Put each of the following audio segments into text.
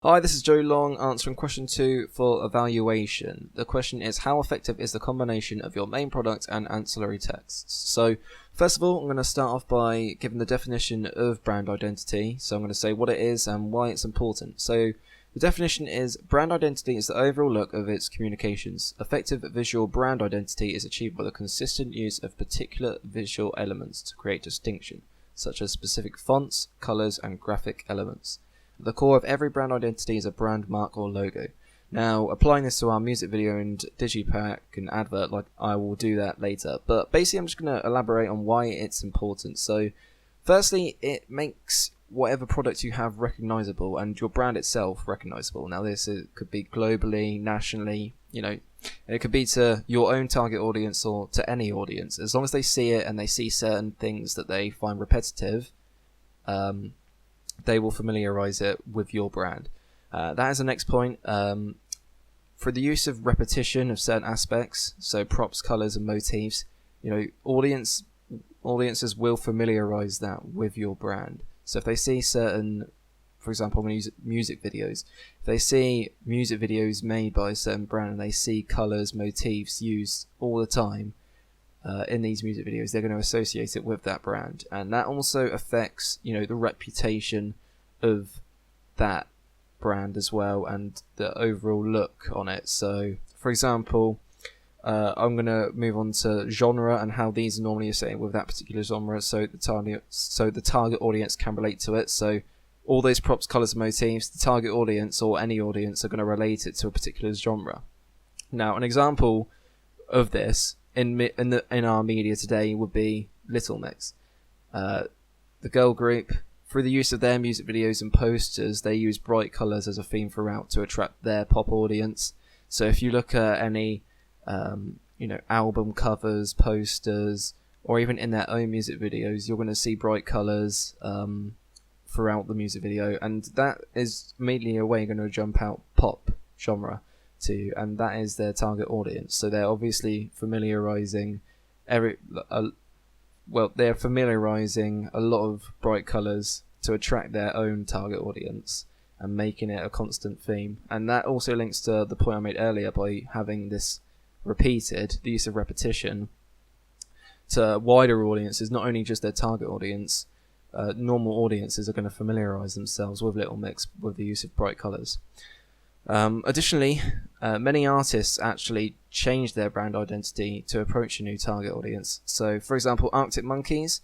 Hi, this is Joe Long answering question 2 for evaluation. The question is, how effective is the combination of your main product and ancillary texts? So, first of all, I'm going to start off by giving the definition of brand identity. So I'm going to say what it is and why it's important. So the definition is, brand identity is the overall look of its communications. Effective visual brand identity is achieved by the consistent use of particular visual elements to create distinction, such as specific fonts, colors, and graphic elements. The core of every brand identity is a brand mark or logo. Now, applying this to our music video and digipack and advert, I will do that later. But basically, I'm just going to elaborate on why it's important. So, firstly, it makes whatever product you have recognizable and your brand itself recognizable. Now, could be globally, nationally, it could be to your own target audience or to any audience. As long as they see it and they see certain things that they find repetitive, they will familiarize it with your brand. That is the next point. For the use of repetition of certain aspects, so props, colors, and motifs, audiences will familiarize that with your brand. So if they see certain, for example, I'm going to use music videos. If they see music videos made by a certain brand and they see colors, motifs used all the time in these music videos, they're going to associate it with that brand, and that also affects the reputation of that brand as well and the overall look on it. So for example, I'm going to move on to genre and how these are normally associated with that particular genre, so the target audience can relate to it. So all those props, colors, and motifs, the target audience or any audience are going to relate it to a particular genre. Now, an example of this in our media today would be Little Mix. The girl group, through the use of their music videos and posters, they use bright colours as a theme throughout to attract their pop audience. So if you look at any album covers, posters, or even in their own music videos, you're going to see bright colours throughout the music video, and that is immediately a way you're going to jump out pop genre to, and that is their target audience. So they're obviously familiarizing they're familiarizing a lot of bright colors to attract their own target audience and making it a constant theme. And that also links to the point I made earlier by having this repeated, the use of repetition to wider audiences, not only just their target audience. Normal audiences are going to familiarize themselves with Little Mix with the use of bright colors. Additionally, many artists actually change their brand identity to approach a new target audience. So, for example, Arctic Monkeys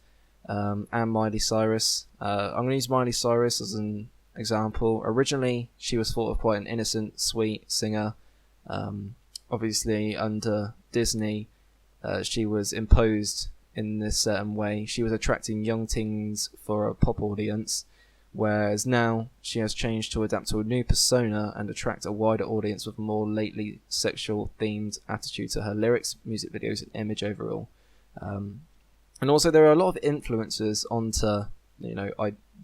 and Miley Cyrus. I'm going to use Miley Cyrus as an example. Originally, she was thought of quite an innocent, sweet singer. Obviously, under Disney, she was imposed in this certain way. She was attracting young teens for a pop audience, whereas now she has changed to adapt to a new persona and attract a wider audience with a more lately sexual themed attitude to her lyrics, music videos, and image overall. And also there are a lot of influences onto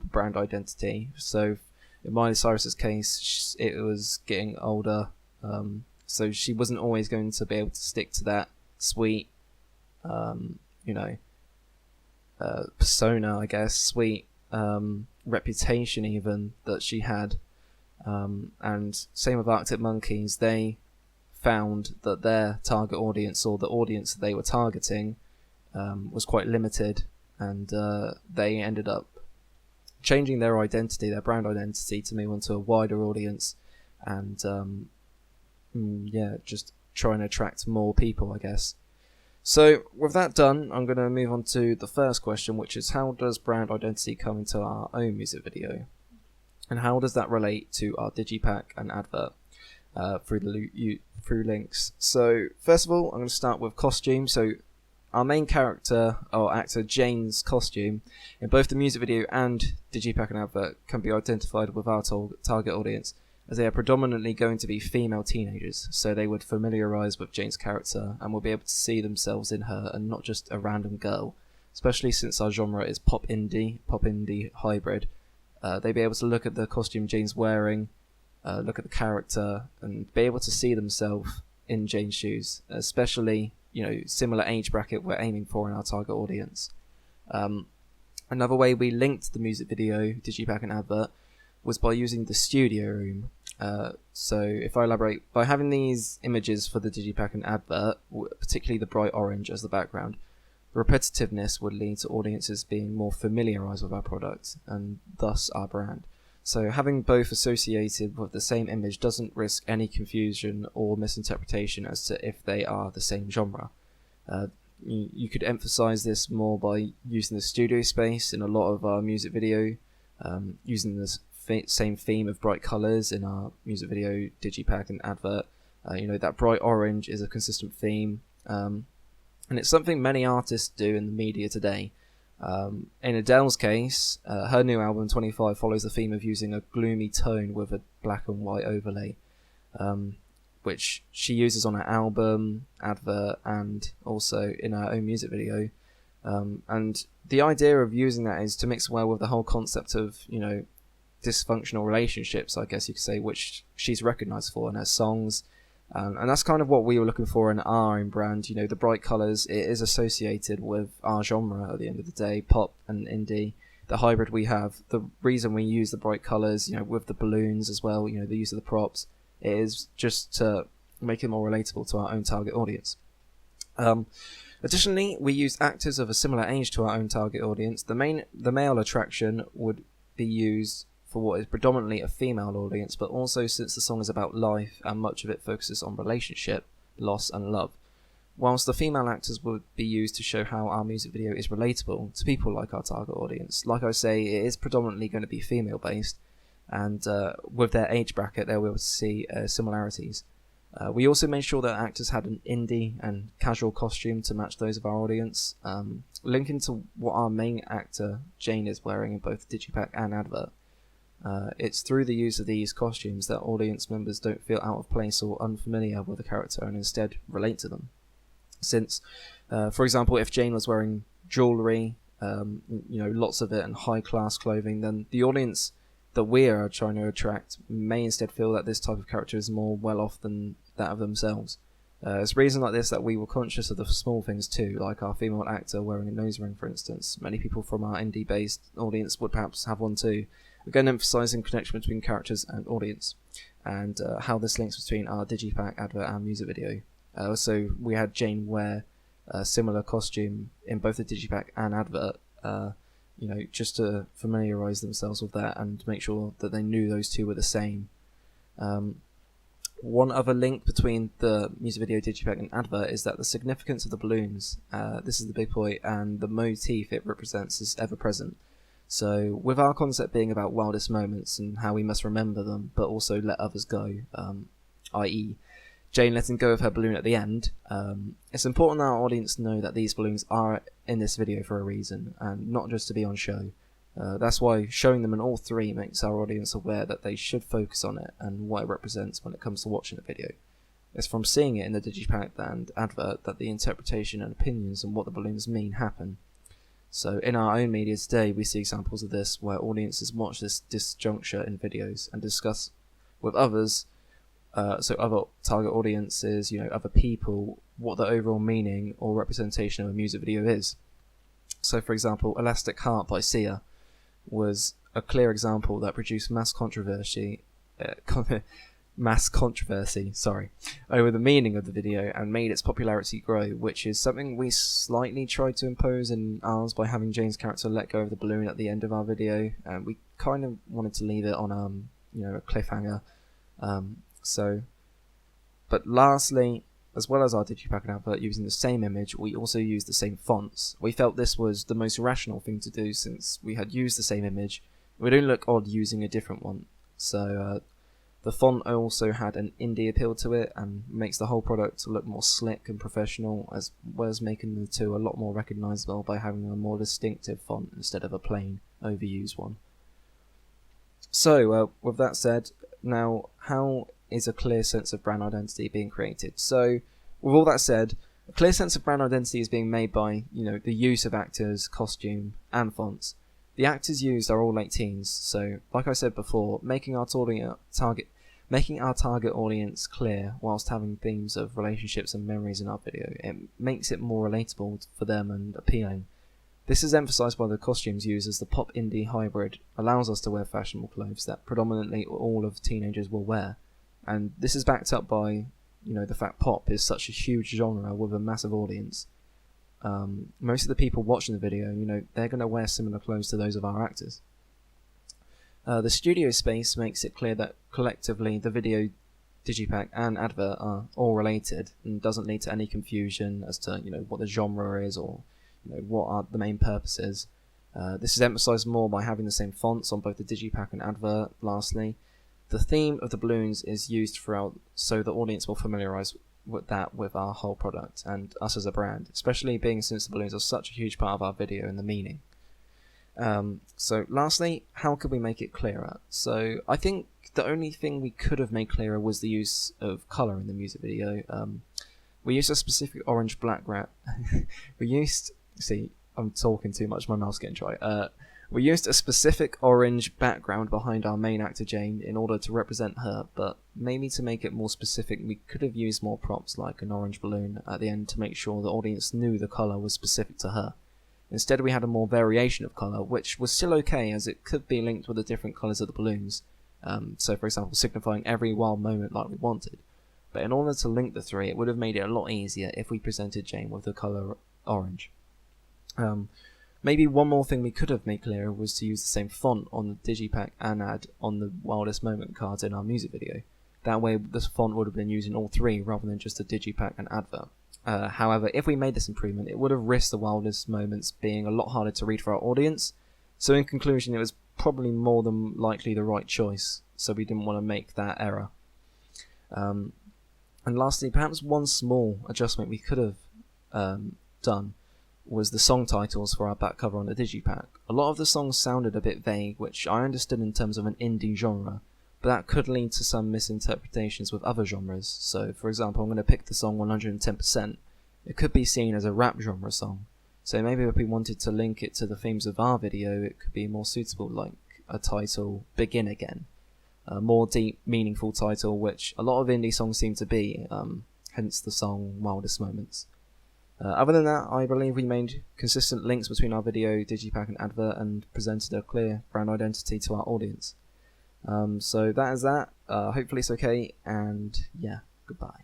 brand identity. So in Miley Cyrus's case, it was getting older, so she wasn't always going to be able to stick to that sweet persona, I guess, sweet reputation even that she had, and same with Arctic Monkeys. They found that their target audience, or the audience that they were targeting, was quite limited, and they ended up changing their identity, their brand identity, to move on to a wider audience, and just try and attract more people, I guess. So with that done, I'm going to move on to the first question, which is, how does brand identity come into our own music video? And how does that relate to our digipack and advert through links? So first of all, I'm going to start with costume. So our main character or actor, Jane's costume, in both the music video and digipack and advert can be identified with our target audience, as they are predominantly going to be female teenagers, so they would familiarise with Jane's character and will be able to see themselves in her and not just a random girl, especially since our genre is pop indie hybrid. They'd be able to look at the costume Jane's wearing, look at the character, and be able to see themselves in Jane's shoes, especially similar age bracket we're aiming for in our target audience. Another way we linked the music video, digipack and advert, was by using the studio room. So if I elaborate, by having these images for the digipack and advert, particularly the bright orange as the background, repetitiveness would lead to audiences being more familiarised with our product and thus our brand. So having both associated with the same image doesn't risk any confusion or misinterpretation as to if they are the same genre. You could emphasise this more by using the studio space in a lot of our music video, using the same theme of bright colours in our music video, digipack and advert. That bright orange is a consistent theme, and it's something many artists do in the media today. In Adele's case, her new album 25 follows the theme of using a gloomy tone with a black and white overlay, which she uses on her album, advert, and also in her own music video. And the idea of using that is to mix well with the whole concept of, dysfunctional relationships, I guess you could say, which she's recognised for in her songs. And that's kind of what we were looking for in our own brand. The bright colours, it is associated with our genre at the end of the day, pop and indie. The hybrid we have, the reason we use the bright colours, with the balloons as well, the use of the props, it is just to make it more relatable to our own target audience. Additionally, we used actors of a similar age to our own target audience. The male attraction would be used for what is predominantly a female audience, but also since the song is about life and much of it focuses on relationship, loss and love, whilst the female actors would be used to show how our music video is relatable to people like our target audience. Like I say, it is predominantly going to be female based, and with their age bracket there we'll see similarities. We also made sure that actors had an indie and casual costume to match those of our audience, linking to what our main actor Jane is wearing in both digipack and advert. It's through the use of these costumes that audience members don't feel out of place or unfamiliar with the character and instead relate to them. Since, for example, if Jane was wearing jewellery, lots of it, and high-class clothing, then the audience that we are trying to attract may instead feel that this type of character is more well-off than that of themselves. It's reasons like this that we were conscious of the small things too, like our female actor wearing a nose ring, for instance. Many people from our indie-based audience would perhaps have one too. Again, emphasising connection between characters and audience, and how this links between our digipack, advert and music video. So we had Jane wear a similar costume in both the digipack and advert, just to familiarise themselves with that and make sure that they knew those two were the same. One other link between the music video, digipack and advert is that the significance of the balloons, this is the big point, and the motif it represents is ever present. So with our concept being about wildest moments and how we must remember them but also let others go, i.e. Jane letting go of her balloon at the end, it's important that our audience know that these balloons are in this video for a reason and not just to be on show. That's why showing them in all three makes our audience aware that they should focus on it and what it represents when it comes to watching the video. It's from seeing it in the digipack and advert that the interpretation and opinions on what the balloons mean happen. So in our own media today, we see examples of this where audiences watch this disjuncture in videos and discuss with others, so other target audiences, other people, what the overall meaning or representation of a music video is. So for example, Elastic Heart by Sia was a clear example that produced mass controversy over the meaning of the video and made its popularity grow, which is something we slightly tried to impose in ours by having Jane's character let go of the balloon at the end of our video, and we kind of wanted to leave it on a cliffhanger. But lastly, as well as our digipack and advert using the same image, we also used the same fonts. We felt this was the most rational thing to do since we had used the same image. We don't look odd using a different one. So the font also had an indie appeal to it and makes the whole product look more slick and professional, as well as making the two a lot more recognisable by having a more distinctive font instead of a plain, overused one. So, with that said, now how is a clear sense of brand identity being created? So, with all that said, a clear sense of brand identity is being made by, the use of actors, costume, and fonts. The actors used are all late teens, so, like I said before, making our target audience clear whilst having themes of relationships and memories in our video, it makes it more relatable for them and appealing. This is emphasised by the costumes used, as the pop indie hybrid allows us to wear fashionable clothes that predominantly all of teenagers will wear, and this is backed up by the fact pop is such a huge genre with a massive audience. Most of the people watching the video, they're going to wear similar clothes to those of our actors. The studio space makes it clear that collectively the video, digipack and advert are all related and doesn't lead to any confusion as to what the genre is or what are the main purposes. This is emphasised more by having the same fonts on both the digipack and advert. Lastly, the theme of the balloons is used throughout, so the audience will familiarise with our whole product and us as a brand, especially being since the balloons are such a huge part of our video and the meaning. So lastly, how could we make it clearer? So I think the only thing we could have made clearer was the use of colour in the music video. We used a specific orange black I'm talking too much, my mouth's getting dry. We used a specific orange background behind our main actor Jane in order to represent her, but maybe to make it more specific we could have used more props like an orange balloon at the end to make sure the audience knew the colour was specific to her. Instead we had a more variation of colour, which was still okay as it could be linked with the different colours of the balloons, so for example signifying every wild moment like we wanted. But in order to link the three, it would have made it a lot easier if we presented Jane with the colour orange. Maybe one more thing we could have made clearer was to use the same font on the digipack and ad on the wildest moment cards in our music video. That way this font would have been used in all three rather than just the digipack and advert. However, if we made this improvement, it would have risked the wildest moments being a lot harder to read for our audience, so in conclusion it was probably more than likely the right choice, so we didn't want to make that error. And lastly, perhaps one small adjustment we could have done was the song titles for our back cover on the digipack. A lot of the songs sounded a bit vague, which I understood in terms of an indie genre, but that could lead to some misinterpretations with other genres. So for example, I'm going to pick the song 110%. It could be seen as a rap genre song, so maybe if we wanted to link it to the themes of our video, it could be more suitable, like a title, Begin Again. A more deep, meaningful title, which a lot of indie songs seem to be, hence the song Wildest Moments. Other than that, I believe we made consistent links between our video, digipack and advert and presented a clear brand identity to our audience. So that is that. Hopefully it's okay, and yeah, goodbye.